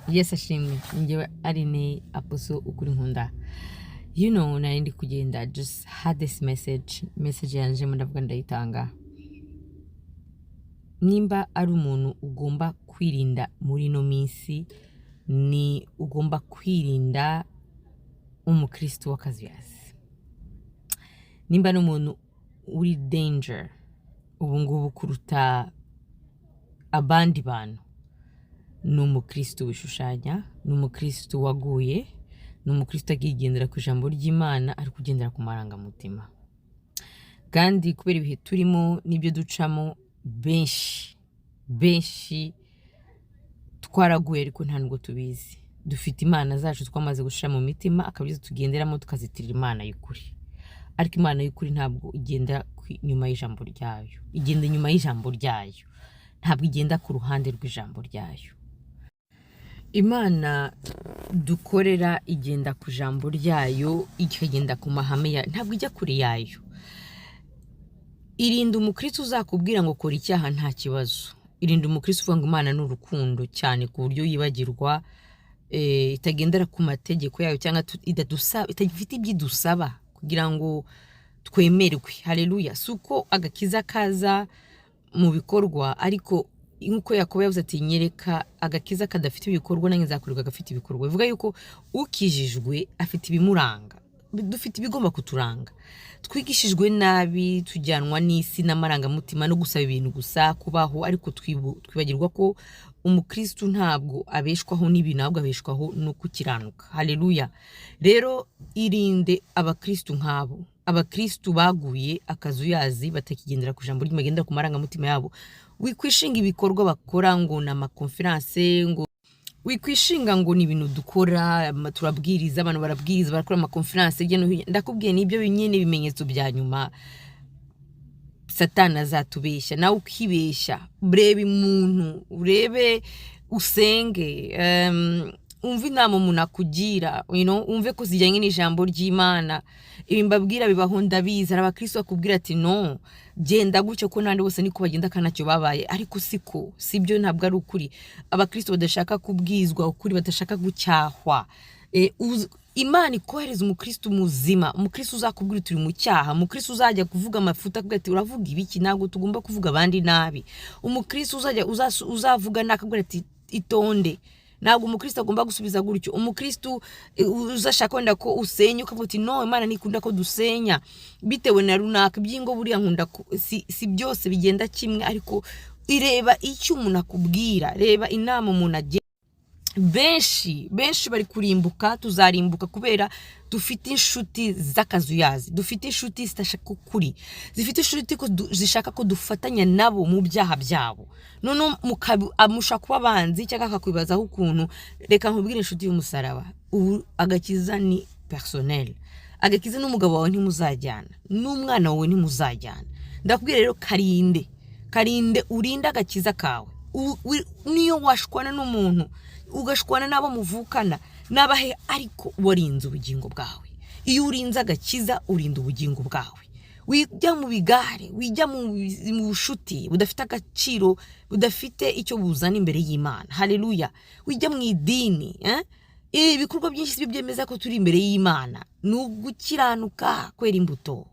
Yes ashimwe njyewe ari ni aposo ukuri nkunda nari ndi kugenda just had this message yanje ndavuga ndayitanga. Nimba ari umuntu ugomba kwirinda muri no minsi ni ugomba kwirinda umukristo w'akazuyazi. Nimba n'umuntu uri danger ubu ngubu kuruta abandi bantu ni umukristo wishushanya, ni umukristo waguye, ni umukristo agigendera ku ijambo ry'Imana ari kugendera ku marangamutima. Kandi kubera ibihe turimo nibyo ducamo benshi twaraguye ariko nta nubwo tubizi. Dufite imana zacu twamaze gushira mu mitima akabyiza tugenderamo tukazitirira imana y'ukuri. Ariko imana y'ukuri ntabwo igenda nyuma y'ijambo ryayo, igenda nyuma y'ijambo ryayo, ntabwo igenda ku ruhande rw'ijambo ryayo. Imana dukorera igenda ku jambo ryayo, ikagenda ku mahame yayo, ntabwo ijya kure yayo. Irinda umukristo uzakubwira ngo kora icyaha nta kibazo. Irinda umukristo uvuga ngo Imana n'urukundo cyane ku buryo yibagirwa itagendera ku mategeko yayo cyangwa itagifite ibyidusaba kugira ngo twemerwe. Haleluya. Suko agakiza kaza mu bikorwa, ariko nkuko Yakobo yavuze ati nyereka agakiza kadafite ibikorwa nange nzakureka gafite ibikorwa. Bivuga yuko ukijijwe afite ibimuranga, dufite ibigomba kuturanga. Twigishijwe nabi, tujyanwa n'isi n'amarangamutima no gusaba ibintu gusa kubaho, ariko twibagirwa ko umukristo ntabwo abeshwaho n'ibintu ahubwo abeshwaho no gukiranuka. Haleluya. Rero irinde abakristo nk'abo, abakristo baguye akazuyazi batakigendera ku ijambo ry'Imana, ku marangamutima yabo. Wikwishinga ibikorwa bakora ngo na amakonferanse, ngo wikwishinga ngo ni ibintu dukora, turabwiriza, abantu barabwiriza, barakora amakonferanse hirya no hino. Ndakubwiye nibyo binyene bimenyetso bya nyuma Satani azatubeshya, nawe ukibeshya. Urebe umuntu, urebe usenge, umve inama umuntu akugira, umve ko zijyanye n'ijambo ry'Imana. Ibi mbabwira bibaho ndabizi, abakristo bakubwira ati no genda gutyo ko nandi bose niko bagenda kanacyo babaye, ariko sibyo, ntabwo ari ukuri. Abakristo badashaka kubwizwa ukuri, badashaka gucyahwa. Imana ikohereza umukristo muzima, umukristo uzakubwira turi mu cyaha, umukristo uzajya kuvuga amafuta akubwira ati uravuga ibiki, ntabwo tugomba kuvuga abandi nabi. Umukristo uzavuga nakubwira ati itonde, ntabwo umukristo agomba gusubiza gutyo. Umukristo uzashaka wenda ko usenya ukavuga ati no Imana nikunda ko dusenya bitewe na runaka byingo buriya nkunda si byose bigenda kimwe, ariko ireba icyo umuntu akubwira, reba inama umuntu agira. Benshi bari kurimbuka, tuzarimbuka kubera dufite inshuti z'akazuyazi, dufite inshuti zitashaka ukuri, zifite inshuti ko zishaka ko dufatanya nabo mu byaha byabo. None amusha kuba banzi cyangwa akakwibazaho ukuntu. Reka nkubwire inshuti y'umusaraba, agakiza ni personnel. Agakiza n'umugabo wawe ntimuzajyana, n'umwana wawe ntimuzajyana. Ndakubwira rero karinde urinde agakiza kawe. Niyo washwana n'umuntu, ugashwana nabo muvukana nabahe, ariko warinze ubugingo bwawe. Iyo urinze agakiza urinda ubugingo bwawe. Wijya mu bigare, wijya mu bushuti budafite agaciro, budafite icyo buzana imbere y'Imana. Haleluya. Wijya mu idini, ibikorwa byinshi byemeza ko turi imbere y'Imana. Nugukiranuka kwera imbuto.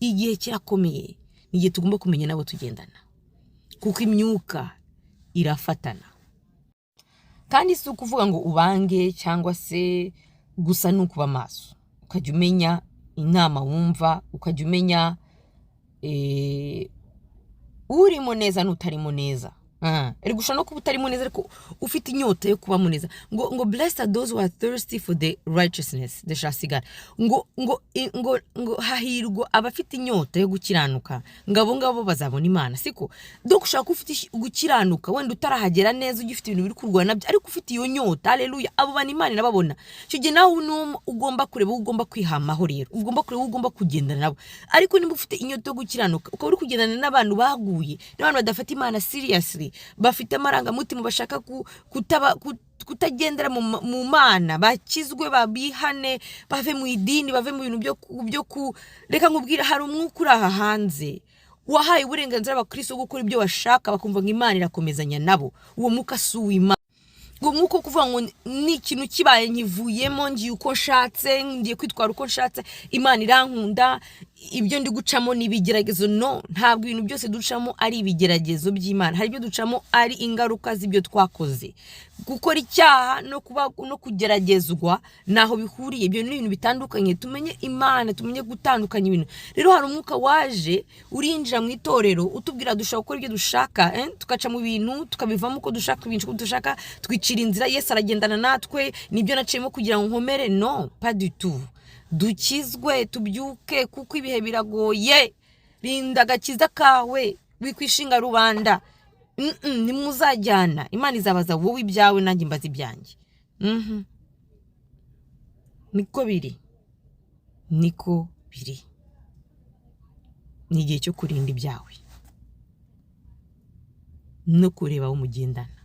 Igihe kirakomeye, nigihe tugomba kumenya nabo tugendana, kuko imyuka irafatana. Kandi si ukuvuga ngo ubange cyangwa se gusa nukuba maso. Ukajya umenya inama wumva, ukajya umenya urimo neza n'utarimo neza. Eri gushaka no kuba utarimo neza ariko ufite inyota yo kuba muneza. Ngo blessed are those who are thirsty for the righteousness, they shall see God. Ngo hahirwa abafite inyota yo gukiranuka, ngabo bazabona Imana. Siko donc ushaka ufite gukiranuka, wenda utarahagera neza, ugifite ibintu biri kurwana nabyo, ariko ufite iyo nyota. Haleluya. Abo bana Imana nababona. Cyo nawe ugomba kureba, ugomba kwihamaho rero, ugomba kureba, ugomba kugendana nabo. Ariko niba ufite inyota yo gukiranuka ukaba uri kugendana n'abantu baguye, n'abantu badafata Imana seriously, bafite amarangamutima, bashaka kutagendera mu Mana, bakizwe, babihane, bave mu idini, bave mu bintu byo reka nkubwira, hari umwuka uri aha hanze wahaye uburenganzira abakristo gukora ibyo bashaka, bakumva ngo Imana irakomezanya nabo. Uwo mwuka si uw'Imana. ngo nkuko kuvuga ngo ni ikintu kibaye nkivuyemo ngiye uko nshatse ngiye kwitwara uko nshatse Imana irankunda ibyo ndi gucamo ni ibigeragezo. No, ntabwo ibintu byose ducamo ari ibigeragezo by'Imana. Hari ibyo ducamo ari ingaruka z'ibyo twakoze. Gukora icyaha no kugeragezwa naho bihuriye, ibyo ni ibintu bitandukanye. Tumenye Imana, tumenye gutandukanya ibintu. Rero hari umwuka waje urinjira mu itorero utubwira dushaka gukora ibyo dushaka, tukaca mu bintu tukabivamo uko dushaka, ibintu uko dushaka, twicira inzira. Yesu aragendana natwe, nibyo naciyemo kugira ngo nkomere. No, pas du tout. Dukizwe tubyuke kuko ibihe biragoye. Rinda agakiza kawe, wikwishinga rubanda. Nimuzajyana, Imana izabaza wowe ibyawe nanjye mbaza ibyanjye. Niko biri. Ni igihe cyo kurinda ibyawe no kureba aho mugendana.